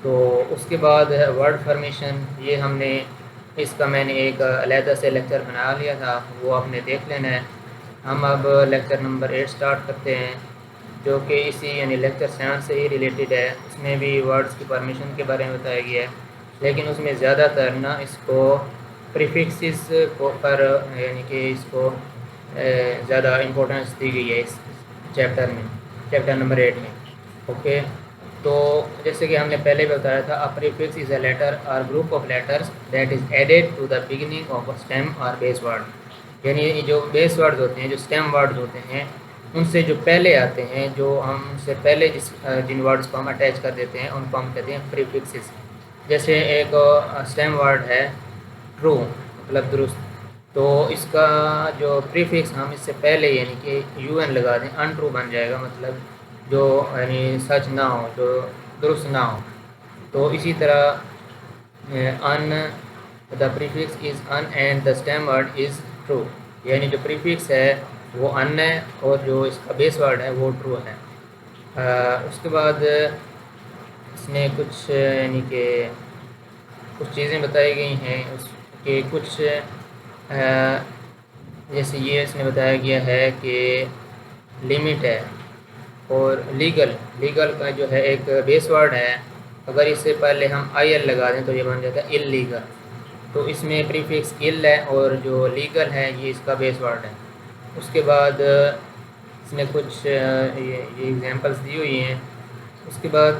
تو اس کے بعد ہے ورڈ فارمیشن، یہ ہم نے اس کا میں نے ایک علیحدہ سے لیکچر بنا لیا تھا، وہ آپ نے دیکھ لینا ہے۔ ہم اب لیکچر نمبر 8 سٹارٹ کرتے ہیں، جو کہ اسی یعنی لیکچر 7 سے ہی ریلیٹڈ ہے۔ اس میں بھی ورڈز کی فارمیشن کے بارے میں بتایا گیا ہے، لیکن اس میں زیادہ تر نا اس کو پریفکسز کو پر یعنی کہ اس کو زیادہ امپورٹنس دی گئی ہے اس چیپٹر میں، چیپٹر نمبر 8 میں۔ اوکے، تو جیسے کہ ہم نے پہلے بتایا تھا، a prefix is a letter or group of letters that is added to the beginning of a stem or base word۔ یعنی جو بیس ورڈ ہوتے ہیں، جو اسٹیم ورڈ ہوتے ہیں، ان سے جو پہلے آتے ہیں، جو ہم سے پہلے جن ورڈز کو ہم اٹیچ کر دیتے ہیں، ان کو ہم کہتے ہیں پریفکسز۔ جیسے ایک اسٹیم ورڈ ہے ٹرو، مطلب درست، تو اس کا جو پریفکس ہم اس سے پہلے یعنی کہ یو این لگا دیں، ان ٹرو بن جائے گا، مطلب جو یعنی سچ نہ ہو، جو درست نہ ہو۔ تو اسی طرح in the prefix is in and the stem word is true, یعنی جو پریفکس ہے وہ ان ہے اور جو اس کا بیس ورڈ ہے وہ ٹرو ہے۔ اس کے بعد اس نے کچھ یعنی کہ کچھ چیزیں بتائی گئی ہیں اس کے، کچھ جیسے یہ اس نے بتایا گیا ہے کہ لمٹ ہے اور لیگل کا جو ہے ایک بیس ورڈ ہے، اگر اس سے پہلے ہم آئی ایل لگا دیں تو یہ بن جاتا ہے اللیگل۔ تو اس میں پریفکس ال ہے اور جو لیگل ہے یہ اس کا بیس ورڈ ہے۔ اس کے بعد اس نے کچھ یہ ایگزامپلس دی ہوئی ہیں۔ اس کے بعد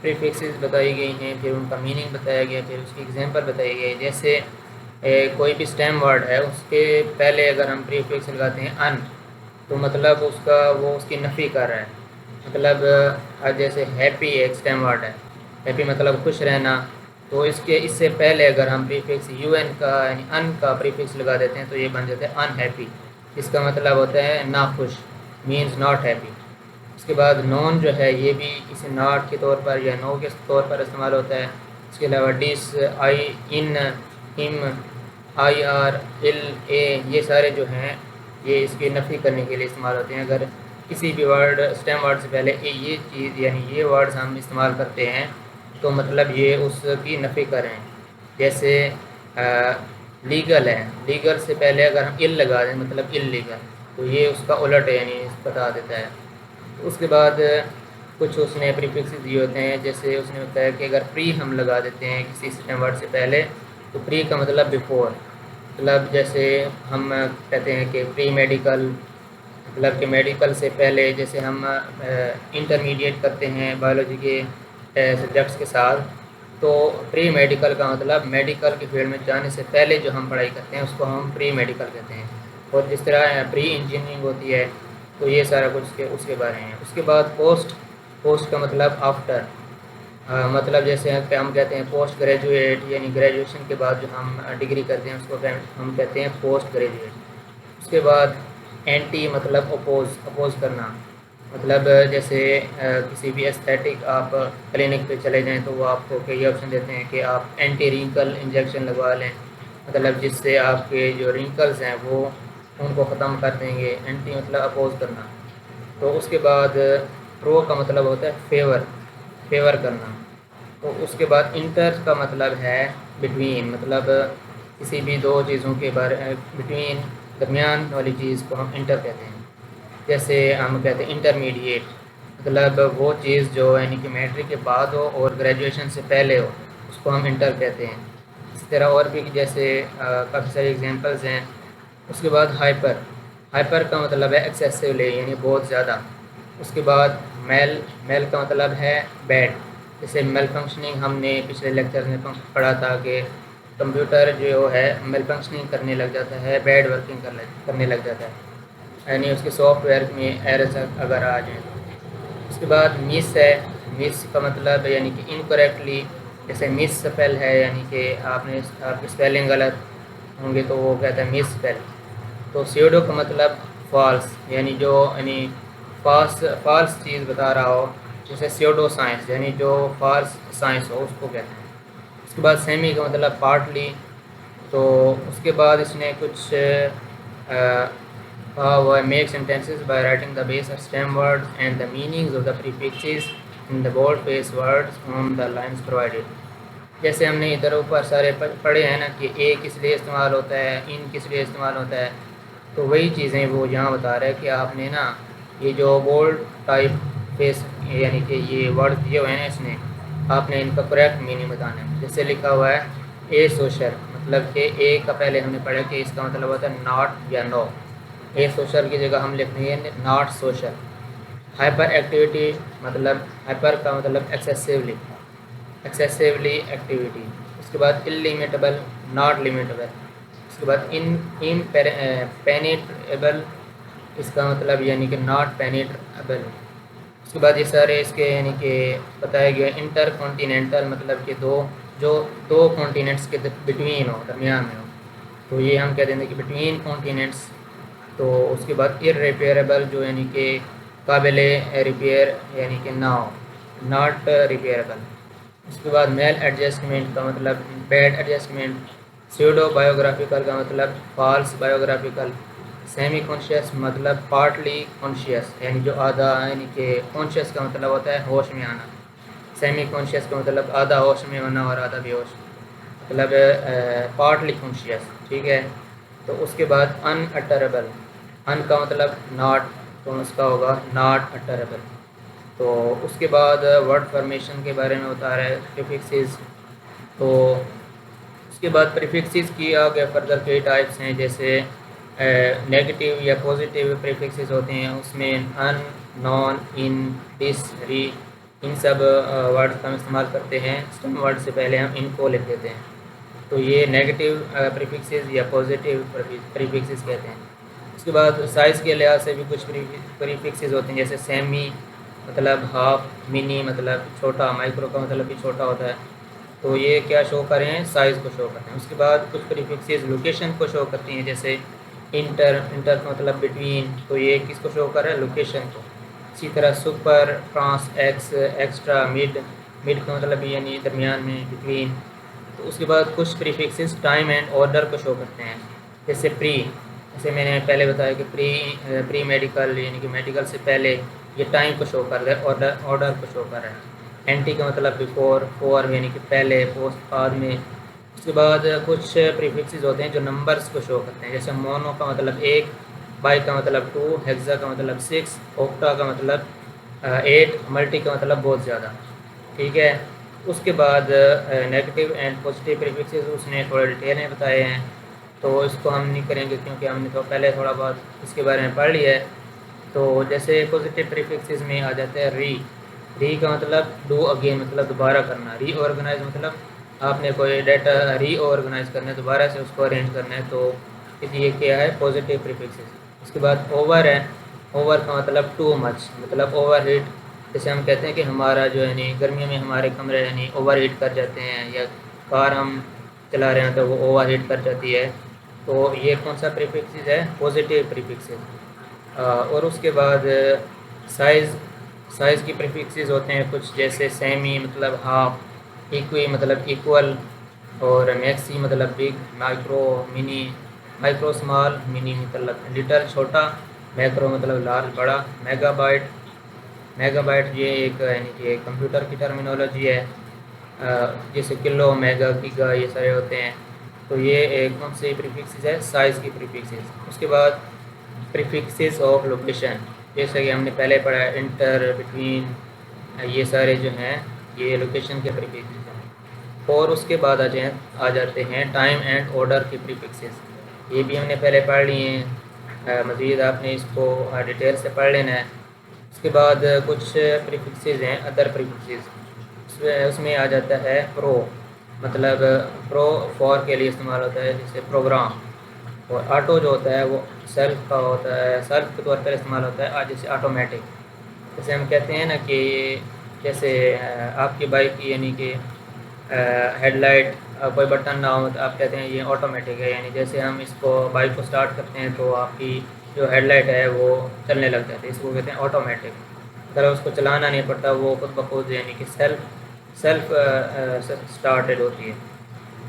پریفکسز بتائی گئی ہیں، پھر ان کا میننگ بتایا گیا، پھر اس کی ایگزامپل بتائی گئی۔ جیسے کوئی بھی اسٹیم ورڈ ہے، اس کے پہلے اگر ہم پریفکس لگاتے ہیں ان، تو مطلب اس کا وہ اس کی نفی کر رہا ہے۔ مطلب جیسے ہیپی ایک اسٹیم ورڈ ہے، ہیپی مطلب خوش رہنا، تو اس سے پہلے اگر ہم پریفکس یو این کا یعنی ان کا پریفکس لگا دیتے ہیں تو یہ بن جاتا ہے ان ہیپی، اس کا مطلب ہوتا ہے ناخوش، مینز ناٹ ہیپی۔ اس کے بعد نون جو ہے یہ بھی کسی ناٹ کے طور پر یا نو کے طور پر استعمال ہوتا ہے۔ اس کے علاوہ ڈس، آئی، ان، ہم، آئی آر، ال، اے، یہ سارے جو ہیں یہ اس کی نفی کرنے کے لیے استعمال ہوتے ہیں۔ اگر کسی بھی ورڈ اسٹیم ورڈ سے پہلے یہ چیز یعنی یہ ورڈز ہم استعمال کرتے ہیں تو مطلب یہ اس کی نفی کر رہے ہیں۔ جیسے لیگل ہے، لیگل سے پہلے اگر ہم ال لگا دیں مطلب اللیگل، تو یہ اس کا الٹ ہے یعنی بتا دیتا ہے۔ اس کے بعد کچھ اس نے پریفکسز دیے ہوتے ہیں، جیسے اس نے بتایا کہ اگر پری ہم لگا دیتے ہیں کسی اسٹیم ورڈ سے پہلے تو پری کا مطلب بیفور، مطلب جیسے ہم کہتے ہیں کہ پری میڈیکل، مطلب کہ میڈیکل سے پہلے جیسے ہم انٹرمیڈیٹ کرتے ہیں بایولوجی کے سبجیکٹس کے ساتھ، تو پری میڈیکل کا مطلب میڈیکل کے فیلڈ میں جانے سے پہلے جو ہم پڑھائی کرتے ہیں اس کو ہم پری میڈیکل کہتے ہیں۔ اور جس طرح پری انجینئرنگ ہوتی ہے، تو یہ سارا کچھ اس کے بارے میں۔ اس کے بعد پوسٹ کا مطلب آفٹر، مطلب جیسے ہم کہتے ہیں پوسٹ گریجویٹ، یعنی گریجویشن کے بعد جو ہم ڈگری کرتے ہیں اس کو ہم کہتے ہیں پوسٹ گریجویٹ۔ اس کے بعد اینٹی مطلب اپوز کرنا، مطلب جیسے کسی بھی استھیٹک آپ کلینک پہ چلے جائیں تو وہ آپ کو کئی آپشن دیتے ہیں کہ آپ اینٹی رینکل انجیکشن لگوا لیں، مطلب جس سے آپ کے جو رینکلز ہیں وہ ان کو ختم کر دیں گے، اینٹی مطلب اپوز کرنا۔ تو اس کے بعد پرو کا مطلب ہوتا ہے فیور کرنا۔ تو اس کے بعد انٹر کا مطلب ہے بٹوین، مطلب کسی بھی دو چیزوں کے بارے بٹوین، درمیان والی چیز کو ہم انٹر کہتے ہیں۔ جیسے ہم کہتے ہیں انٹرمیڈیٹ، مطلب وہ چیز جو یعنی کہ میٹرک کے بعد ہو اور گریجویشن سے پہلے ہو، اس کو ہم انٹر کہتے ہیں۔ اسی طرح اور بھی جیسے کافی ساری ایگزامپلز ہیں۔ اس کے بعد ہائپر کا مطلب ہے ایکسیسولی یعنی بہت زیادہ۔ اس کے بعد میل کا مطلب ہے بیڈ، جیسے میل فنکشننگ ہم نے پچھلے لیکچر میں پڑھا تھا کہ کمپیوٹر جو ہے میل فنکشننگ کرنے لگ جاتا ہے، بیڈ ورکنگ کرنے لگ جاتا ہے، یعنی اس کے سافٹ ویئر میں ایررز اگر آ جائیں۔ اس کے بعد مس کا مطلب یعنی کہ انکریکٹلی، جیسے مس اسپیل ہے یعنی کہ آپ کی اسپیلنگ غلط ہوں گے تو وہ کہتا ہے مس اسپیل۔ تو سیوڈو کا مطلب فالس، یعنی جو یعنی فالس چیز بتا رہا ہو، جیسے سیوڈو سائنس یعنی جو فالس سائنس ہو اس کو کہتے ہیں۔ اس کے بعد سیمی کا مطلب پارٹلی۔ تو اس کے بعد اس نے کچھ وہ make sentences by writing the base of stem words and the meanings of the prefixes in the boldface words on the lines provided. جیسے ہم نے ادھر اوپر سارے پڑھے ہیں نا کہ اے کس لیے استعمال ہوتا ہے، ان کس لیے استعمال ہوتا ہے، تو وہی چیزیں وہ یہاں بتا رہا ہے کہ آپ نے نا یہ جو بولڈ ٹائپ فیس یعنی کہ یہ ورڈ دیے ہوئے ہیں اس نے آپ نے ان کا کریکٹ میننگ بتانا ہے. جیسے لکھا ہوا ہے اے سوشل، مطلب کہ اے کا پہلے ہم نے پڑھا کہ اس کا مطلب ہوتا ہے ناٹ یا نو. اے سوشل کی جگہ ہم لکھیں گے ناٹ سوشل. ہائپر ایکٹیویٹی مطلب ہائپر کا مطلب ایکسیسیولی ایکٹیویٹی. اس کے بعد انلیمیٹیبل ناٹ لیمیٹیبل. اس کے بعد ان پینیٹریبل اس کا مطلب یعنی کہ ناٹ پینیٹریبل. اس کے بعد یہ سارے اس کے یعنی کہ بتایا گیا انٹر کانٹیننٹل مطلب کہ دو کانٹیننٹس کے بٹوین ہو، درمیان میں ہو، تو یہ ہم کہہ دیں گے کہ بٹوین کانٹیننٹس. تو اس کے بعد ارریپیئریبل جو یعنی کہ قابل ریپیئر یعنی کہ نہ ہو، ناٹ ریپیئریبل. اس کے بعد میل ایڈجسٹمنٹ کا مطلب بیڈ ایڈجسٹمنٹ. سیوڈو بایوگرافیکل کا مطلب فالس بایوگرافیکل. سیمی کانشیس مطلب پارٹلی کانشیس یعنی جو آدھا یعنی کہ کانشیس کا مطلب ہوتا ہے ہوش میں آنا. سیمی کانشیس کا مطلب آدھا ہوش میں ہونا اور آدھا بے ہوش، مطلب پارٹلی کانشیس. ٹھیک ہے. تو اس کے بعد ان اٹریبل، ان کا مطلب ناٹ، تو اس کا ہوگا ناٹ اٹریبل. تو اس کے بعد ورڈ فارمیشن کے بارے میں بتا رہا ہے پریفکسز. تو اس کے بعد پریفکسز کی آگے فردر کئی ٹائپس ہیں، جیسے نیگیٹیو یا پوزیٹیو پریفکسز ہوتے ہیں. اس میں ان، نان، ان، ڈس، ری، ان سب ورڈ کا ہم استعمال کرتے ہیں. اسٹم ورڈ سے پہلے ہم ان کو لکھ دیتے ہیں. تو یہ نیگیٹیو پریفکسز یا پوزیٹیو پریفکسز کہتے ہیں. اس کے بعد سائز کے لحاظ سے بھی کچھ پریفکسز ہوتے ہیں، جیسے سیمی مطلب ہاف، منی مطلب چھوٹا، مائکرو کا مطلب بھی چھوٹا ہوتا ہے. تو یہ کیا شو کریں ہیں؟ سائز کو شو کرتے ہیں. اس کے بعد کچھ پریفکسز لوکیشن کو شو کرتی ہیں، جیسے انٹر کا مطلب بٹوین، تو یہ کس کو شو کر رہا ہے؟ لوکیشن کو. اسی طرح super, trans, ex, extra, mid کا مطلب یعنی درمیان میں، بٹوین. تو اس کے بعد کچھ پریفکسز ٹائم اینڈ آرڈر کو شو کرتے ہیں، جیسے جیسے میں نے پہلے بتایا کہ پری میڈیکل یعنی کہ میڈیکل سے پہلے، یہ ٹائم کو شو کر رہا ہے، آرڈر کو شو کر رہا ہے. اینٹی کا مطلب بیفور، فور یعنی کہ پہلے، پوسٹ بعد میں. اس کے بعد کچھ پریفکسز ہوتے ہیں جو نمبرز کو شو کرتے ہیں، جیسے مونو کا مطلب 1، بائی کا مطلب 2، ہیگزا کا مطلب 6، اوکٹا کا مطلب 8، ملٹی کا مطلب بہت زیادہ. ٹھیک ہے. اس کے بعد نیگیٹیو اینڈ پوزیٹیو پریفکسز اس نے تھوڑے ڈیٹیل میں بتائے ہیں، تو اس کو ہم نہیں کریں گے کیونکہ ہم نے تو پہلے تھوڑا بہت اس کے بارے میں پڑھ لیا ہے. تو جیسے پوزیٹیو پریفکسز میں آ جاتا ہے ری کا مطلب ڈو اگین مطلب دوبارہ کرنا. ری آرگنائز مطلب آپ نے کوئی ڈیٹا ری آرگنائز کرنا ہے، دوبارہ سے اس کو ارینج کرنا ہے، تو یہ کیا ہے؟ Positive prefixes. اس کے بعد اوور ہے. اوور کا مطلب ٹو مچ مطلب اوور ہیٹ. جیسے ہم کہتے ہیں کہ ہمارا جو یعنی گرمیوں میں ہمارے کمرے یعنی اوور ہیٹ کر جاتے ہیں، یا کار ہم چلا رہے ہیں تو وہ اوور ہیٹ کر جاتی ہے. تو یہ کون سا پریفکسز ہے؟ Positive prefixes. اور اس کے بعد سائز کی پریفکسز ہوتے ہیں کچھ، جیسے سیمی مطلب ہاف، ایکوی مطلب ایکول، اور میکسی مطلب بگ، مائکرو اسمال، منی مطلب لٹل چھوٹا، میکرو مطلب لارج بڑا. میگا بائٹ یہ ایک یعنی کہ کمپیوٹر کی ٹرمینالوجی ہے، جیسے کلو، میگا، گیگا یہ سارے ہوتے ہیں. تو یہ کون سی پریفکسز ہے؟ سائز کی پریفکسز. اس کے بعد پریفکسز آف لوکیشن، جیسے کہ ہم نے پہلے پڑھا ہے انٹر، بٹوین، یہ سارے جو ہیں یہ لوکیشن کے پریفکسز ہیں. اور اس کے بعد آ جاتے ہیں ٹائم اینڈ آرڈر کی پریفکسز. یہ بھی ہم نے پہلے پڑھ لیے ہیں، مزید آپ نے اس کو ڈیٹیل سے پڑھ لینا ہے. اس کے بعد کچھ پریفکسز ہیں ادر پریفکسز. اس میں آ جاتا ہے پرو، مطلب پرو فور کے لیے استعمال ہوتا ہے، جیسے پروگرام. اور آٹو جو ہوتا ہے وہ سیلف کا ہوتا ہے، سیلف کے طور پر استعمال ہوتا ہے، جیسے آٹومیٹک. جیسے ہم کہتے ہیں نا کہ جیسے آپ کی بائک کی یعنی کہ ہیڈ لائٹ کوئی بٹن نہ ہو تو آپ کہتے ہیں یہ آٹومیٹک ہے. یعنی جیسے ہم اس کو بائک کو سٹارٹ کرتے ہیں تو آپ کی جو ہیڈ لائٹ ہے وہ چلنے لگ جاتی ہے، اس کو کہتے ہیں آٹومیٹک. اگر اس کو چلانا نہیں پڑتا، وہ خود بخود یعنی کہ سیلف سٹارٹڈ ہوتی ہے.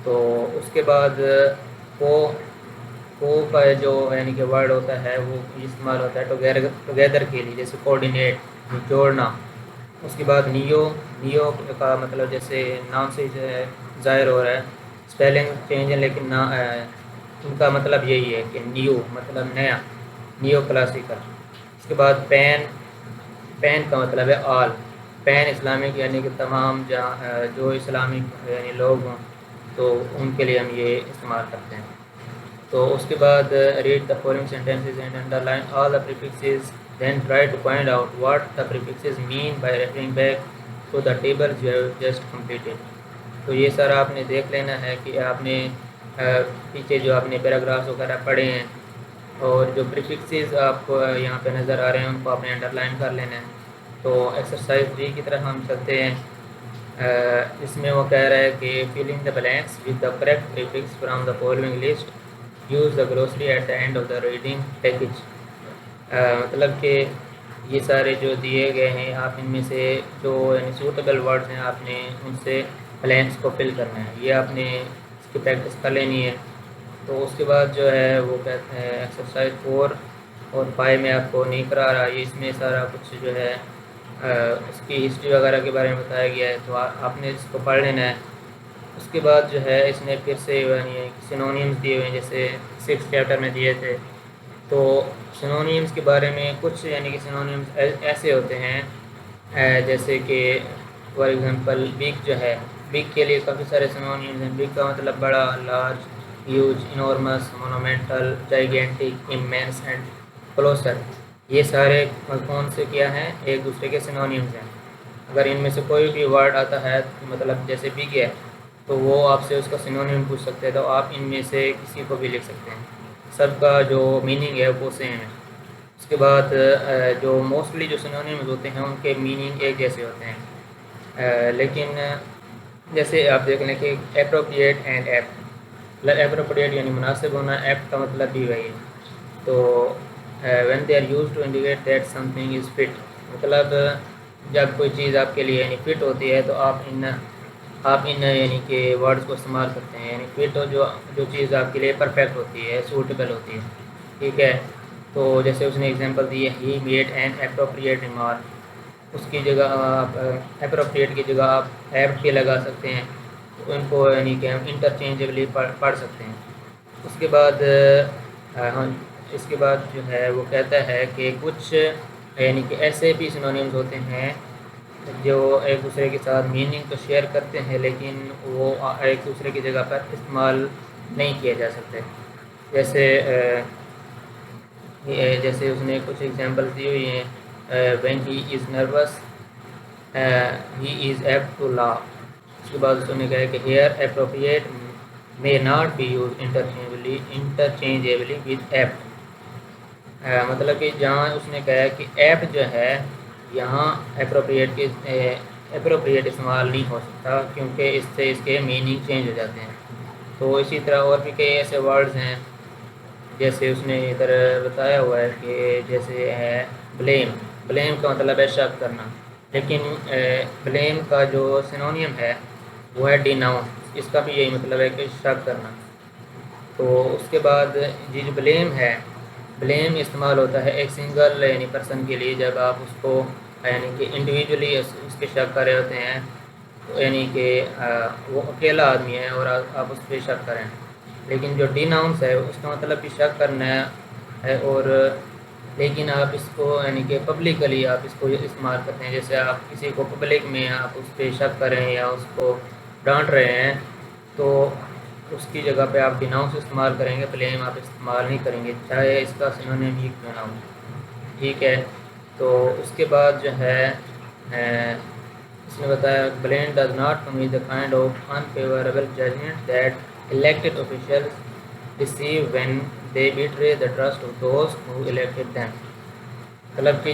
تو اس کے بعد کو کا جو یعنی کہ ورڈ ہوتا ہے وہ استعمال ہوتا ہے ٹوگیدر کے لیے، جیسے کوآرڈینیٹ جوڑنا. اس کے بعد نیو کا مطلب جیسے نام سے ظاہر ہو رہا ہے، اسپیلنگ چینج ہے لیکن ان کا مطلب یہی ہے کہ نیو مطلب نیا، نیو کلاسیکل۔ اس کے بعد پین کا مطلب ہے آل، پین اسلامک یعنی کہ تمام جو اسلامک یعنی لوگ ہوں تو ان کے لیے ہم یہ استعمال کرتے ہیں۔ تو اس کے بعد read the following sentences and underline all the prefixes then try to find out what the prefixes mean by referring back to the table you have just completed. تو یہ سارا آپ نے دیکھ لینا ہے کہ آپ نے پیچھے جو آپ نے پیراگرافس وغیرہ پڑھے ہیں اور جو پریفکسز آپ کو یہاں پہ نظر آ رہے ہیں ان کو آپ نے انڈر لائن کر لینا ہے۔ تو ایکسرسائز 3 کی طرف ہم چلتے ہیں۔ اس میں وہ کہہ رہا ہے کہ filling the blanks with the correct prefix from the following list, use the glossary at the end of the reading package. مطلب کہ یہ سارے جو دیے گئے ہیں آپ ان میں سے جو یعنی سوٹیبل ورڈز ہیں آپ نے ان سے بلینکس کو فل کرنا ہے، یہ آپ نے اس کی پریکٹس کر لینی ہے۔ تو اس کے بعد جو ہے وہ کہتے ہیں ایکسرسائز 4 اور 5 میں آپ کو نہیں کرا رہا، یہ اس میں سارا کچھ جو ہے اس کی ہسٹری وغیرہ کے بارے میں بتایا گیا ہے، تو آپ نے اس کو پڑھ لینا ہے۔ اس کے بعد جو ہے اس نے پھر سے یعنی سینونیمز دیے ہوئے ہیں جیسے 6 چیپٹر میں دیے تھے، تو سینونیمز کے بارے میں کچھ یعنی کہ سینونیمز ایسے ہوتے ہیں جیسے کہ فار ایگزامپل بگ جو ہے، بگ کے لیے کافی سارے سینونیمز ہیں۔ بگ کا مطلب بڑا، large, huge, enormous, monumental, gigantic, immense and colossal, یہ سارے کون سے کیا ہیں ایک دوسرے کے سینونیمز ہیں۔ اگر ان میں سے کوئی بھی ورڈ آتا ہے مطلب جیسے بگ ہے تو وہ آپ سے اس کا سینونیم پوچھ سکتے ہیں، تو آپ ان میں سے کسی کو بھی لکھ سکتے ہیں، سب کا جو میننگ ہے وہ سیم ہے۔ اس کے بعد جو موسٹلی جو سینونیمز ہوتے ہیں ان کے میننگ ایک جیسے ہوتے ہیں، لیکن جیسے آپ دیکھ لیں کہ اپروپریٹ اینڈ ایپٹ، مطلب اپروپریٹ یعنی مناسب ہونا، ایپٹ کا مطلب بھی وہی ہے۔ تو when they are used to indicate that something is fit, مطلب جب کوئی چیز آپ کے لیے یعنی فٹ ہوتی ہے تو آپ ان یعنی کہ ورڈز کو استعمال کرتے ہیں، یعنی فٹ جو چیز آپ کے لیے پرفیکٹ ہوتی ہے، سوٹیبل ہوتی ہے، ٹھیک ہے۔ تو جیسے اس نے اگزامپل دی ہے، he made an appropriate remark, اس کی جگہ آپ اپروپریٹ کی جگہ آپ ایپٹ کے لگا سکتے ہیں، ان کو یعنی کہ ہم انٹرچینجبلی پڑھ سکتے ہیں۔ اس کے بعد جو ہے وہ کہتا ہے کہ کچھ یعنی کہ ایسے بھی سینونیمز ہوتے ہیں جو ایک دوسرے کے ساتھ میننگ تو شیئر کرتے ہیں لیکن وہ ایک دوسرے کی جگہ پر استعمال نہیں کیے جا سکتے۔ جیسے اس نے کچھ ایگزامپلس دی ہوئی ہیں، when he is nervous he is apt to laugh. اس کے بعد اس نے کہا ہے کہ here appropriate may not be used interchangeably with apt، مطلب کہ جہاں اس نے کہا ہے کہ ایپٹ جو ہے یہاں اپروپریٹ استعمال نہیں ہو سکتا کیونکہ اس سے اس کے میننگ چینج ہو جاتے ہیں۔ تو اسی طرح اور بھی کئی ایسے ورڈز ہیں جیسے اس نے ادھر بتایا ہوا ہے کہ جیسے ہے بلیم کا مطلب ہے شک کرنا، لیکن بلیم کا جو سینونیم ہے وہ ہے ڈیناؤنس، اس کا بھی یہی مطلب ہے کہ شک کرنا۔ تو اس کے بعد جو بلیم ہے، بلیم استعمال ہوتا ہے ایک سنگل یعنی پرسن کے لیے، جب آپ اس کو یعنی کہ انڈیویجولی اس کے شک کر رہے ہوتے ہیں، تو یعنی کہ وہ اکیلا آدمی ہے اور آپ اس پہ شک کریں۔ لیکن جو ڈیناؤنس ہے اس کا مطلب بھی شک کرنا ہے، اور لیکن آپ اس کو یعنی کہ پبلکلی آپ اس کو استعمال کرتے ہیں، جیسے آپ کسی کو پبلک میں آپ اس پہ شک کریں یا اس کو ڈانٹ رہے ہیں تو اس کی جگہ پہ آپ ڈیناؤنس استعمال کریں گے، بلیم آپ استعمال نہیں کریں گے، چاہے اس کا سینونیم ہی کیوں نہ ہو، ٹھیک ہے۔ تو اس کے بعد جو ہے اس نے بتایا blame does not commit the kind of unfavourable judgement that elected officials receive when they betray the trust of those who elected them, مطلب کہ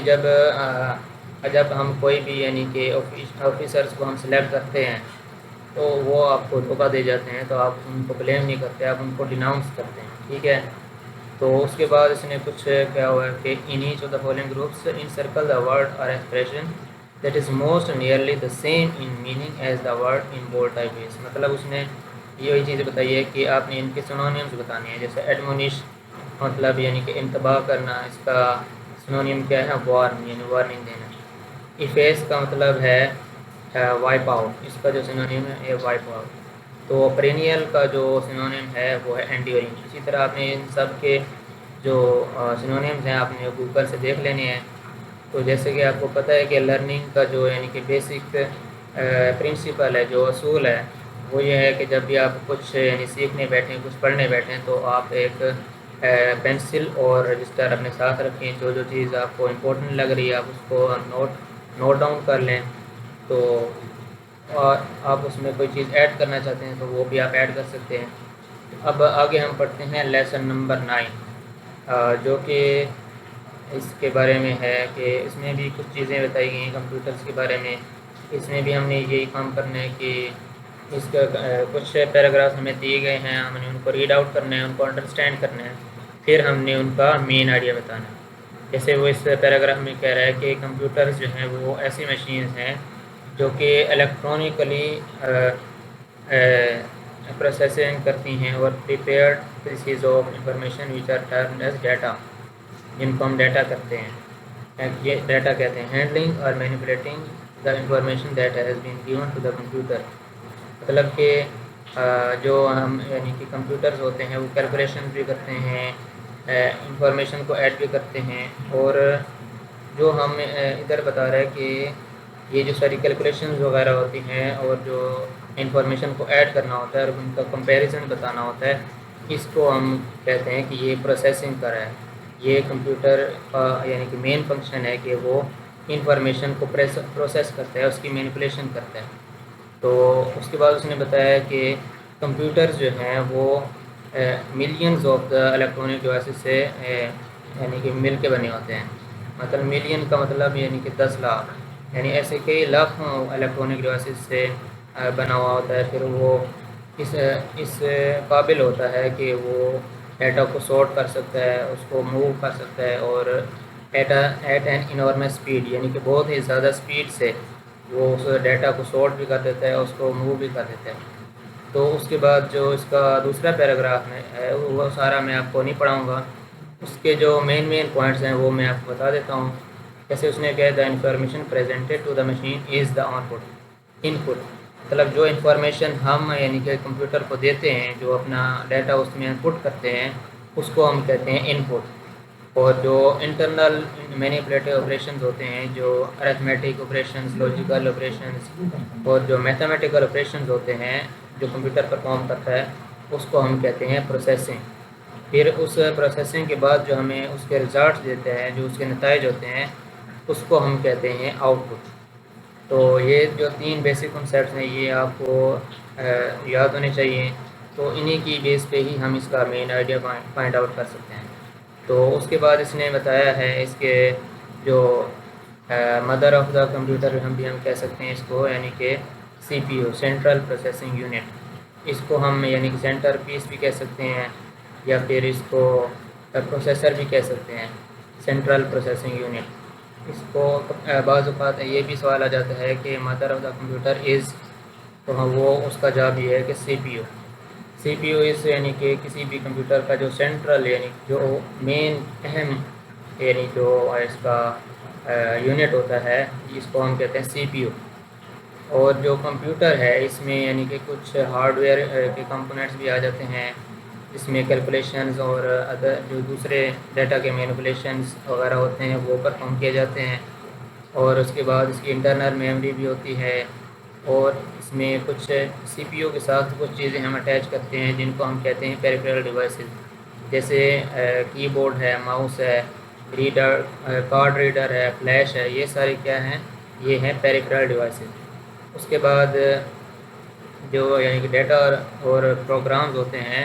جب ہم کوئی بھی یعنی کہ آفیسرس کو ہم سلیکٹ کرتے ہیں تو وہ آپ کو دھوکہ دے جاتے ہیں، تو آپ ان کو بلیم نہیں کرتے، آپ ان کو ڈیناؤنس کرتے ہیں، ٹھیک ہے۔ تو اس کے بعد اس نے کچھ کیا ہوا ہے کہ in each of the following groups in circle the word اور expression that is most nearly the same in meaning as the word in bold types, مطلب اس نے یہی چیز بتائی ہے کہ آپ نے ان کے سینونیمز بتانے ہیں، جیسے ایڈمونش مطلب یعنی کہ انتباہ کرنا، اس کا سینونیم کیا ہے وارن، یعنی وارننگ دینا، ایفیس کا مطلب ہے وائپ آؤٹ، اس کا جو سینونیم ہے یہ وائپ آؤٹ. تو پرینیل کا جو سینونیم ہے وہ ہے انڈیورنگ. اسی طرح آپ نے ان سب کے جو سینونیمز ہیں آپ نے گوگل سے دیکھ لینے ہیں. تو جیسے کہ آپ کو پتہ ہے کہ لرننگ کا جو یعنی کہ بیسک پرنسپل ہے، جو اصول ہے، وہ یہ ہے کہ جب بھی آپ کچھ یعنی سیکھنے بیٹھیں، کچھ پڑھنے بیٹھیں، تو آپ ایک پینسل اور رجسٹر اپنے ساتھ رکھیں. جو جو چیز آپ کو امپورٹنٹ لگ رہی ہے آپ اس کو نوٹ ڈاؤن کر لیں. تو اور آپ اس میں کوئی چیز ایڈ کرنا چاہتے ہیں تو وہ بھی آپ ایڈ کر سکتے ہیں. اب آگے ہم پڑھتے ہیں لیسن نمبر 9، جو کہ اس کے بارے میں ہے کہ اس میں بھی کچھ چیزیں بتائی گئی ہیں کمپیوٹرز کے بارے میں. اس میں بھی ہم نے یہی کام کرنا ہے کہ اس کا کچھ پیراگراف ہمیں دیے گئے ہیں، ہم نے ان کو ریڈ آؤٹ کرنا ہے، ان کو انڈرسٹینڈ کرنا ہے، پھر ہم نے ان کا مین آئیڈیا بتانا ہے. جیسے وہ اس پیراگراف میں کہہ رہا ہے کہ کمپیوٹرز جو ہیں وہ ایسی مشینز ہیں جو کہ الیکٹرانکلی پروسیسنگ کرتی ہیں اور prepared pieces of information which are termed as data, جن کو ہم ڈیٹا کرتے ہیں، یہ ڈیٹا کہتے ہیں. ہینڈلنگ اور manipulating the information that has been given to the computer. مطلب کہ جو ہم یعنی کہ کمپیوٹرز ہوتے ہیں وہ کیلکولیشن بھی کرتے ہیں، انفارمیشن کو ایڈ بھی کرتے ہیں. اور جو ہم ادھر بتا رہے ہیں کہ یہ جو ساری کیلکولیشنز وغیرہ ہوتی ہیں اور جو انفارمیشن کو ایڈ کرنا ہوتا ہے اور ان کا کمپیریزن بتانا ہوتا ہے، اس کو ہم کہتے ہیں کہ یہ پروسیسنگ کر رہا ہے. یہ کمپیوٹر کا یعنی کہ مین فنکشن ہے کہ وہ انفارمیشن کو پروسیس کرتا ہے، اس کی مینیپولیشن کرتا ہے. تو اس کے بعد اس نے بتایا کہ کمپیوٹرز جو ہیں وہ millions of the electronic devices سے یعنی کہ مل کے بنے ہوتے ہیں. مطلب ملین کا مطلب یعنی کہ 10 لاکھ، یعنی ایسے کئی لاکھوں الیکٹرانک ڈیوائسز سے بنا ہوا ہوتا ہے. پھر وہ اس قابل ہوتا ہے کہ وہ ڈیٹا کو سارٹ کر سکتا ہے، اس کو موو کر سکتا ہے، اور ایٹ این انارمس اسپیڈ، یعنی کہ بہت ہی زیادہ اسپیڈ سے وہ اس ڈیٹا کو سارٹ بھی کر دیتا ہے، اس کو موو بھی کر دیتا ہے. تو اس کے بعد جو اس کا دوسرا پیراگراف ہے وہ سارا میں آپ کو نہیں پڑھاؤں گا. اس کے جو مین پوائنٹس ہیں وہ میں آپ کو بتا دیتا ہوں. جیسے اس نے کہا the information presented to the machine is the input. مطلب جو انفارمیشن ہم یعنی کہ کمپیوٹر کو دیتے ہیں، جو اپنا ڈیٹا اس میں انپٹ کرتے ہیں، اس کو ہم کہتے ہیں ان پٹ. اور جو انٹرنل مینیپولیٹیو آپریشنز ہوتے ہیں، جو ارتھمیٹک آپریشنز، لاجیکل آپریشنز اور جو میتھمیٹیکل آپریشنز ہوتے ہیں جو کمپیوٹر پرفارم کرتا ہے، اس کو ہم کہتے ہیں پروسیسنگ. پھر اس پروسیسنگ کے بعد جو ہمیں اس کے ریزلٹس دیتے ہیں، جو اس کے نتائج ہوتے ہیں، اس کو ہم کہتے ہیں آؤٹ پٹ. تو یہ جو 3 بیسک کنسیپٹس ہیں یہ آپ کو یاد ہونے چاہیے. تو انہی کی بیس پہ ہی ہم اس کا مین آئیڈیا فائنڈ آؤٹ کر سکتے ہیں. تو اس کے بعد اس نے بتایا ہے اس کے جو مدر آف دا کمپیوٹر ہم کہہ سکتے ہیں اس کو، یعنی کہ C P U, central processing unit. اس کو ہم یعنی کہ سینٹر پیس بھی کہہ سکتے ہیں، یا پھر اس کو پروسیسر بھی کہہ سکتے ہیں، سینٹرل پروسیسنگ یونٹ. اس کو بعض اوقات یہ بھی سوال آ جاتا ہے کہ mother of the computer is, تو وہ اس کا جواب یہ ہے کہ C P you. C P you اس یعنی کہ کسی بھی کمپیوٹر کا جو سینٹرل یعنی جو مین اہم یعنی جو اس کا یونٹ ہوتا ہے، اس کو ہم کہتے ہیں سی پی یو. اور جو کمپیوٹر ہے اس میں یعنی کہ کچھ ہارڈ ویئر کے کمپوننٹس بھی آ جاتے ہیں، جس میں کیلکولیشنز اور ادر جو دوسرے ڈیٹا کے مینیپولیشنز وغیرہ ہوتے ہیں وہ پرفارم کیے جاتے ہیں. اور اس کے بعد اس کی انٹرنل میموری بھی ہوتی ہے، اور اس میں کچھ سی پی یو کے ساتھ کچھ چیزیں ہم اٹیچ کرتے ہیں جن کو ہم کہتے ہیں پیریفرل ڈیوائسز. جیسے کی بورڈ ہے، ماؤس ہے، ریڈر، کارڈ ریڈر ہے، فلیش ہے، یہ ساری کیا ہیں، یہ ہیں پیریفرل ڈیوائسز. اس کے بعد جو یعنی کہ ڈیٹا اور پروگرامز ہوتے ہیں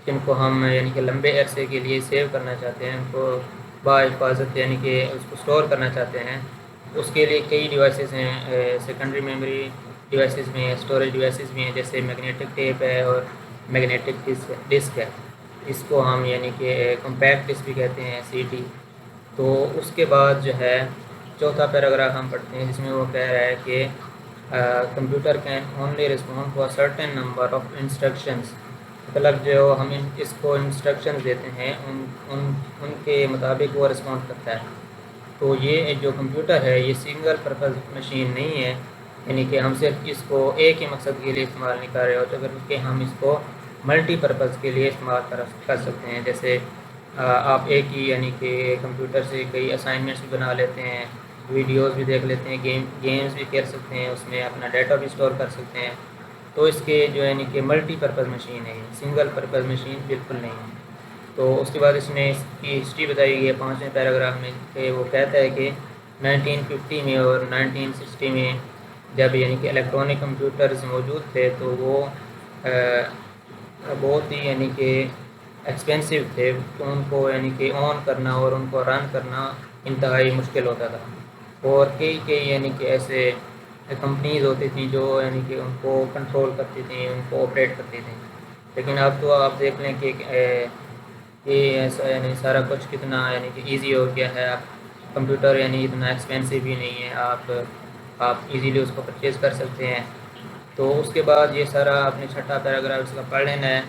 جن کو ہم یعنی کہ لمبے عرصے کے لیے سیو کرنا چاہتے ہیں، ان کو باحفاظت یعنی کہ اس کو اسٹور کرنا چاہتے ہیں، اس کے لیے کئی ڈیوائسز ہیں. سیکنڈری میموری ڈیوائسز بھی ہیں، اسٹوریج ڈیوائسز بھی ہیں، جیسے میگنیٹک ٹیپ ہے اور میگنیٹک ڈسک ہے. اس کو ہم یعنی کہ کمپیکٹ ڈسک بھی کہتے ہیں، سی ڈی. تو اس کے بعد جو ہے چوتھا پیراگراف ہم پڑھتے ہیں جس میں وہ کہہ رہا ہے کہ computer can only respond to a certain number of instructions. مطلب جو ہم اس کو انسٹرکشنز دیتے ہیں ان کے مطابق وہ رسپونڈ کرتا ہے. تو یہ جو کمپیوٹر ہے یہ سنگل پرپز مشین نہیں ہے، یعنی کہ ہم صرف اس کو ایک ہی مقصد کے لیے استعمال نہیں کر رہے ہوتے، بلکہ ہم اس کو ملٹی پرپز کے لیے استعمال کر سکتے ہیں۔ جیسے آپ ایک ہی یعنی کہ کمپیوٹر سے کئی اسائنمنٹس بھی بنا لیتے ہیں، ویڈیوز بھی دیکھ لیتے ہیں، گیمز بھی کھیل سکتے ہیں، اس میں اپنا ڈیٹا بھی اسٹور کر سکتے ہیں۔ تو اس کے جو یعنی کہ ملٹی پرپز مشین ہے، سنگل پرپز مشین بالکل نہیں ہے۔ تو اس کے بعد اس نے اس کی ہسٹری بتائی گئی ہے 5ویں پیراگراف میں، کہ وہ کہتا ہے کہ 1950 میں اور 1960 میں جب یعنی کہ الیکٹرانک کمپیوٹرز موجود تھے تو وہ بہت ہی یعنی کہ ایکسپینسو تھے، تو ان کو یعنی کہ آن کرنا اور ان کو رن کرنا انتہائی مشکل ہوتا تھا، اور کئی یعنی کہ ایسے کمپنیز ہوتی تھیں جو یعنی کہ ان کو کنٹرول کرتی تھیں، ان کو آپریٹ کرتی تھیں۔ لیکن اب تو آپ دیکھ لیں کہ ایسا یعنی سارا کچھ کتنا یعنی کہ ایزی ہو گیا ہے۔ اب کمپیوٹر یعنی اتنا ایکسپینسو بھی نہیں ہے، آپ ایزیلی اس کو پرچیز کر سکتے ہیں۔ تو اس کے بعد یہ سارا اپنے چھٹا پیراگراف اس کا پڑھ لینا ہے۔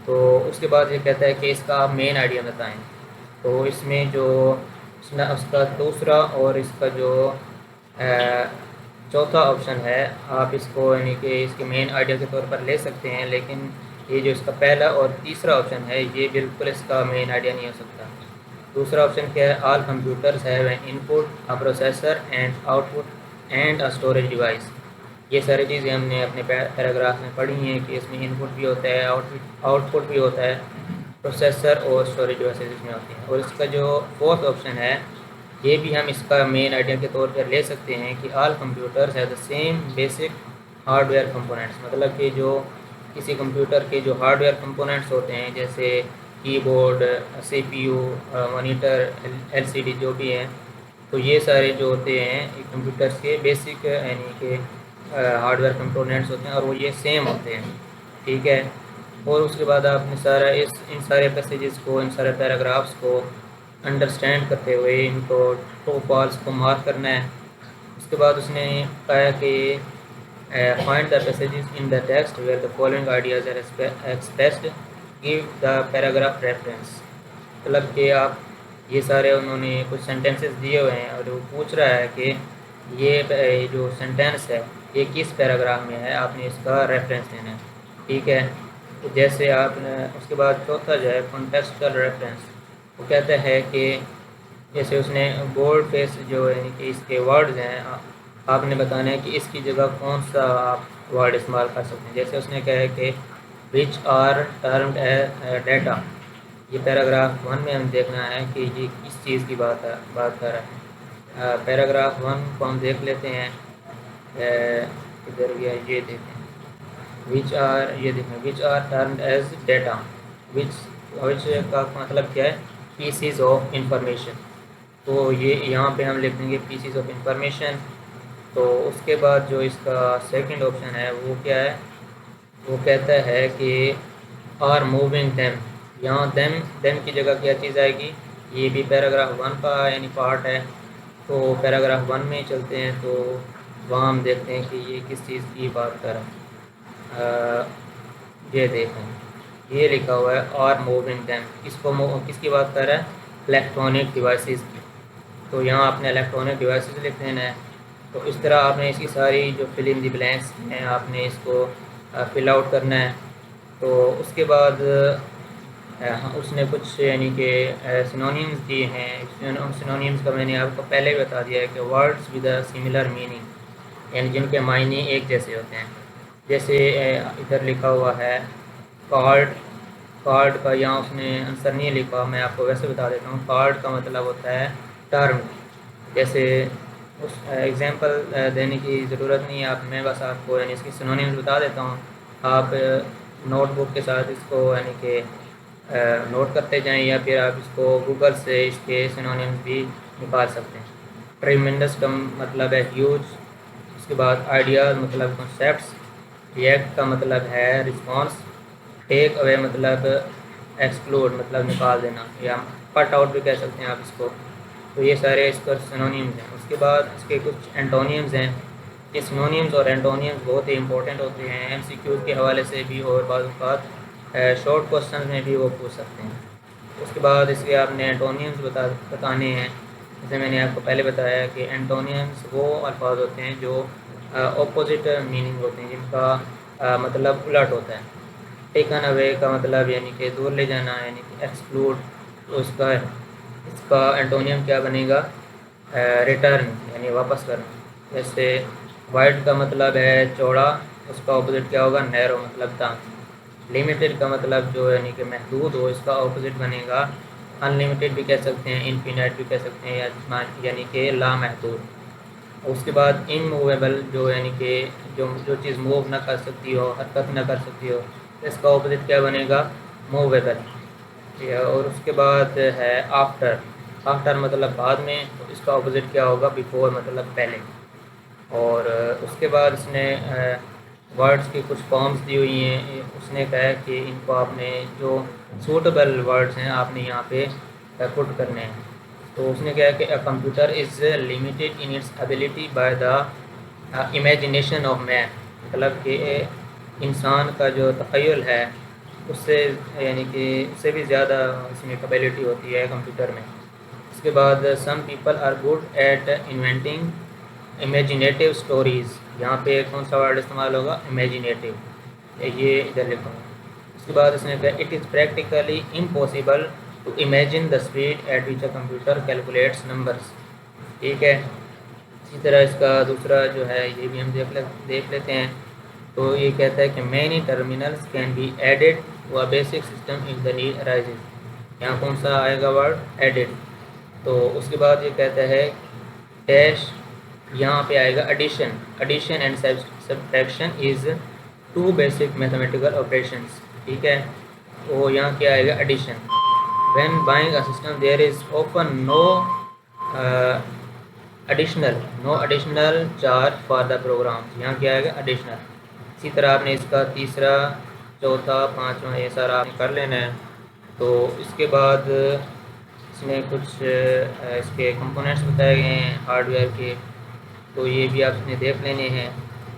تو اس کے بعد یہ کہتا ہے کہ اس کا آپ مین آئیڈیا بتائیں۔ تو اس میں جو اس کا دوسرا اور اس کا جو چوتھا آپشن ہے، آپ اس کو یعنی کہ اس کے مین آئیڈیا کے طور پر لے سکتے ہیں، لیکن یہ جو اس کا پہلا اور تیسرا آپشن ہے یہ بالکل اس کا مین آئیڈیا نہیں ہو سکتا۔ دوسرا آپشن کیا ہے؟ All computers have an input, a processor and output and a storage device. یہ ساری چیزیں ہم نے اپنے پیراگراف میں پڑھی ہیں کہ اس میں ان پٹ بھی ہوتا ہے، آؤٹ پٹ بھی ہوتا ہے، پروسیسر اور اسٹوریج ڈیوائسز اس میں ہوتی ہیں۔ اور اس کا جو فورتھ آپشن ہے یہ بھی ہم اس کا مین آئیڈیا کے طور پر لے سکتے ہیں کہ all computers have the same basic hardware components, مطلب کہ جو کسی کمپیوٹر کے جو ہارڈ ویئر کمپوننٹس ہوتے ہیں جیسے keyboard, C P U, monitor, L C D جو بھی ہیں، تو یہ سارے جو ہوتے ہیں کمپیوٹرس کے بیسک یعنی کہ ہارڈ ویئر کمپوننٹس ہوتے ہیں، اور وہ یہ سیم ہوتے ہیں، ٹھیک ہے۔ اور اس کے بعد آپ نے ان سارے پیسیجز کو، ان سارے پیراگرافس کو انڈرسٹینڈ کرتے ہوئے ان کو ٹرو فالس کو مارک کرنا ہے۔ اس کے بعد اس نے کہا کہ find the passages in the text where the following ideas are expressed, give the paragraph reference, مطلب کہ آپ یہ سارے انہوں نے کچھ سینٹینسز دیے ہوئے ہیں اور وہ پوچھ رہا ہے کہ یہ جو سینٹینس ہے یہ کس پیراگراف میں ہے، آپ نے اس کا ریفرنس دینا ہے، ٹھیک ہے۔ جیسے آپ نے اس کے بعد چوتھا جو ہے کانٹیکسچل ریفرنس، وہ کہتا ہے کہ جیسے اس نے بولڈ فیس جو یعنی کہ اس کے ورڈز ہیں آپ نے بتانا ہے کہ اس کی جگہ کون سا آپ ورڈ استعمال کر سکتے ہیں۔ جیسے اس نے کہا ہے کہ which are termed as data, یہ پیراگراف 1 میں ہم دیکھنا ہے کہ یہ کس چیز کی بات کر رہا ہے۔ پیراگراف 1 کو ہم دیکھ لیتے ہیں، ادھر گیا، یہ دیکھیں یہ دیکھیں which are termed as data, which کا مطلب کیا ہے؟ پیسز آف انفارمیشن، تو یہ یہاں پہ ہم لکھ دیں گے پیسز آف انفارمیشن۔ تو اس کے بعد جو اس کا سیکنڈ آپشن ہے وہ کیا ہے؟ وہ کہتا ہے کہ آر موونگ دیم، یہاں دیم کی جگہ کیا چیز آئے گی؟ یہ بھی پیراگراف 1 کا یعنی پارٹ ہے، تو پیراگراف 1 میں چلتے ہیں تو وہاں ہم دیکھتے ہیں کہ یہ کس چیز کی بات کر رہا ہے۔ یہ دیکھیں یہ لکھا ہوا ہے آر موونگ دیم، کس کی بات کر رہا ہے؟ الیکٹرانک ڈیوائسز کی، تو یہاں آپ نے الیکٹرانک ڈیوائسز لکھ دینا ہے۔ تو اس طرح آپ نے اس کی ساری جو فل ان دی بلینکس ہیں آپ نے اس کو فل آؤٹ کرنا ہے۔ تو اس کے بعد اس نے کچھ یعنی کہ سینونیمز دیے ہیں، سینونیمز کا میں نے آپ کو پہلے بھی بتا دیا ہے کہ words with a similar meaning, یعنی جن کے معنی ایک جیسے ہوتے ہیں۔ جیسے ادھر لکھا ہوا ہے کارڈ کا یہاں اس نے آنسر نہیں لکھا، میں آپ کو ویسے بتا دیتا ہوں۔ کارڈ کا مطلب ہوتا ہے ٹرم، جیسے اس ایگزامپل دینے کی ضرورت نہیں ہے، میں بس آپ کو یعنی اس کی سینونیمز بتا دیتا ہوں، آپ نوٹ بک کے ساتھ اس کو یعنی کہ نوٹ کرتے جائیں، یا پھر آپ اس کو گوگل سے اس کے سینونیمز بھی نکال سکتے ہیں۔ ٹریمنڈس کا مطلب ہے ہیوج، اس کے بعد آئیڈیاز مطلب کنسیپٹس، ریئیکٹ کا مطلب ہے رسپانس، ٹیک اوے مطلب ایکسکلوڈ مطلب نکال دینا، یا کٹ آؤٹ بھی کہہ سکتے ہیں آپ اس کو۔ تو یہ سارے اس پر سینونیمز ہیں۔ اس کے بعد اس کے کچھ اینٹونیمز ہیں۔ یہ سینونیمز اور اینٹونیمز بہت ہی امپورٹنٹ ہوتے ہیں، ایم سی کیوز کے حوالے سے بھی، اور بعض اوقات شارٹ کوسچنز میں بھی وہ پوچھ سکتے ہیں۔ اس کے بعد اس کے آپ نے اینٹونیمز بتانے ہیں۔ جیسے میں نے آپ کو پہلے بتایا کہ اینٹونیمز وہ الفاظ ہوتے ہیں جو اپوزٹ میننگ ہوتے ہیں، جن کا مطلب الٹ ہوتا ہے۔ ٹیکن اوے کا مطلب یعنی کہ دور لے جانا، یعنی کہ ایکسکلوڈ، تو اس کا اینٹونیم کیا بنے گا؟ ریٹرن، یعنی واپس کرنا۔ جیسے وائڈ کا مطلب ہے چوڑا، اس کا اپوزٹ کیا ہوگا؟ نیرو، مطلب تنگ۔ لمیٹڈ کا مطلب جو یعنی کہ محدود ہو، اس کا اپوزٹ بنے گا ان لمیٹڈ بھی کہہ سکتے ہیں، انفینائٹ بھی کہہ سکتے ہیں، یعنی کہ لامحدود۔ اس کے بعد ان موویبل، جو یعنی کہ جو چیز موو نہ کر سکتی ہو، حرکت نہ کر سکتی ہو، اس کا اپوزٹ کیا بنے گا؟ موویبل۔ اور اس کے بعد ہے آفٹر۔ آفٹر مطلب بعد میں، تو اس کا اپوزٹ کیا ہوگا؟ بیفور، مطلب پہلے۔ اور اس کے بعد اس نے ورڈز کی کچھ فارمز دی ہوئی ہیں، اس نے کہا ہے کہ ان کو آپ نے جو سوٹیبل ورڈز ہیں آپ نے یہاں پہ پٹ کرنے ہیں۔ تو اس نے کہا کہ a computer is limited in its ability by the imagination of man, مطلب کہ انسان کا جو تخیل ہے اس سے، یعنی کہ اس سے بھی زیادہ اس میں کیپیبلٹی ہوتی ہے کمپیوٹر میں۔ اس کے بعد some people are good at inventing imaginative stories, یہاں پہ کون سا ورڈ استعمال ہوگا؟ امیجنیٹیو، یہ ادھر لکھا ہوں۔ اس کے بعد اس نے کہا it is practically impossible to imagine the speed at which a computer calculates numbers, ٹھیک ہے۔ اسی طرح اس کا دوسرا جو ہے یہ بھی ہم دیکھ لیتے ہیں۔ تو یہ کہتا ہے کہ many terminals can be added to a basic system if the need arises, یہاں کون سا آئے گا ورڈ؟ ایڈیڈ۔ تو اس کے بعد یہ کہتا ہے ڈیش، یہاں پہ آئے گا addition. Addition and subtraction is two basic mathematical operations, ٹھیک ہے۔ تو یہاں کیا آئے گا؟ Addition. When buying a system there is often no additional charge for the program, یہاں کیا آئے گا؟ ایڈیشنل۔ اسی طرح آپ نے اس کا تیسرا، چوتھا، پانچواں یہ سارا آپ نے کر لینا ہے۔ تو اس کے بعد اس میں کچھ اس کے کمپوننٹس بتائے گئے ہیں ہارڈ ویئر کے، تو یہ بھی آپ نے دیکھ لینے ہیں۔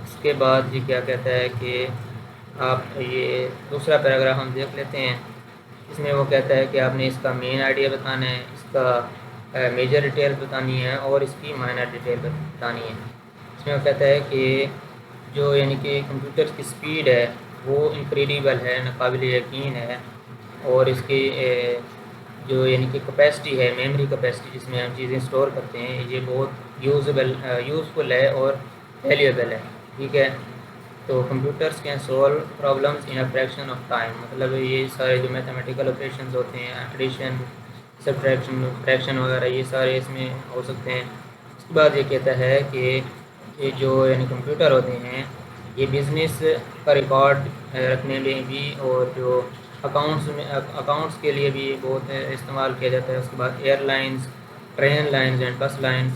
اس کے بعد یہ کیا کہتا ہے کہ آپ یہ دوسرا پیراگراف ہم دیکھ لیتے ہیں۔ اس میں وہ کہتا ہے کہ آپ نے اس کا مین آئیڈیا بتانا ہے، اس کا میجر ڈیٹیل بتانی ہے، اور اس کی مائنر ڈیٹیل بتانی ہے۔ اس میں وہ کہتا ہے کہ جو یعنی کہ کمپیوٹر کی سپیڈ ہے وہ انکریڈیبل ہے، ناقابل یقین ہے، اور اس کی جو یعنی کہ کیپیسٹی ہے، میموری کیپیسٹی جس میں ہم چیزیں اسٹور کرتے ہیں، یہ بہت یوزفل ہے اور ویلیویبل ہے، ٹھیک ہے۔ تو computers can solve problems in a fraction of time, مطلب یہ سارے جو میتھمیٹیکل آپریشنز ہوتے ہیں، ایڈیشن، سبٹریکشن، فریکشن وغیرہ، یہ سارے اس میں ہو سکتے ہیں۔ اس کے بعد یہ کہتا ہے کہ یہ جو یعنی کمپیوٹر ہوتے ہیں یہ بزنس کا ریکارڈ رکھنے میں بھی، اور جو اکاؤنٹس کے لیے بھی بہت استعمال کیا جاتا ہے۔ اس کے بعد airlines, train lines and bus lines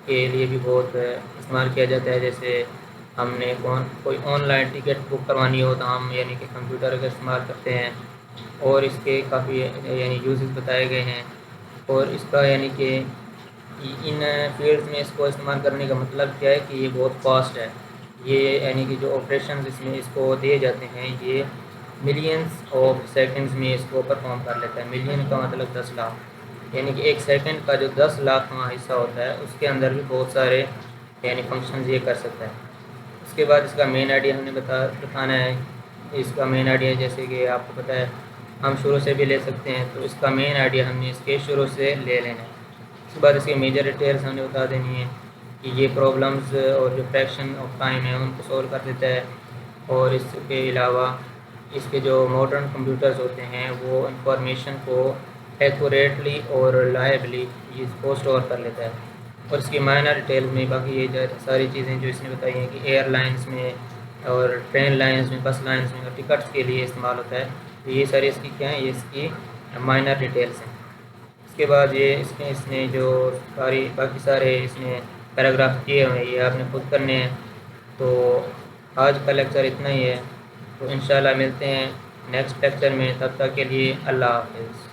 کے لیے بھی بہت استعمال کیا جاتا ہے۔ جیسے ہم نے کوئی آن لائن ٹکٹ بک کروانی ہو تو ہم یعنی کہ کمپیوٹر کا استعمال کرتے ہیں، اور اس کے کافی یعنی یوزز بتائے گئے ہیں۔ اور اس کا یعنی کہ ان فیلڈز میں اس کو استعمال کرنے کا مطلب کیا ہے کہ یہ بہت فاسٹ ہے، یہ یعنی کہ جو آپریشنز اس میں اس کو دیے جاتے ہیں یہ ملینز آف سیکنڈز میں اس کو پرفارم کر لیتا ہے۔ ملین کا مطلب 10 لاکھ، یعنی کہ ایک سیکنڈ کا جو 10 لاکھواں حصہ ہوتا ہے اس کے اندر بھی بہت سارے یعنی فنکشنز یہ کر سکتا ہے۔ اس کے بعد اس کا مین آئیڈیا ہم نے بتانا ہے۔ اس کا مین آئیڈیا جیسے کہ آپ کو پتہ ہے ہم شروع سے بھی لے سکتے ہیں، تو اس کا مین آئیڈیا ہم نے اس کے شروع سے لے لینا ہے۔ اس کے بعد اس کے میجر ڈیٹیلز ہم نے بتا دینی ہے کہ یہ پرابلمز اور جو فریکشن آف ٹائم ہے ان کو سولو کر دیتا ہے، اور اس کے علاوہ اس کے جو ماڈرن کمپیوٹرز ہوتے ہیں وہ انفارمیشن کو ایکوریٹلی اور ریلائبلی اس کو اسٹور کر لیتا ہے۔ اور اس کی مائنر ڈیٹیل میں باقی یہ ساری چیزیں جو اس نے بتائی ہیں کہ ایئر لائنز میں اور ٹرین لائنز میں، بس لائنز میں اور ٹکٹس کے لیے استعمال ہوتا ہے، تو یہ ساری اس کی کیا ہیں؟ یہ اس کی مائنر ڈیٹیلز ہیں۔ اس کے بعد یہ اس نے جو باقی سارے اس نے پیراگراف کیے ہوئے ہیں یہ آپ نے خود کرنے ہیں۔ تو آج کا لیکچر اتنا ہی ہے، تو انشاءاللہ ملتے ہیں نیکسٹ لیکچر میں، تب تک کے لیے اللہ حافظ۔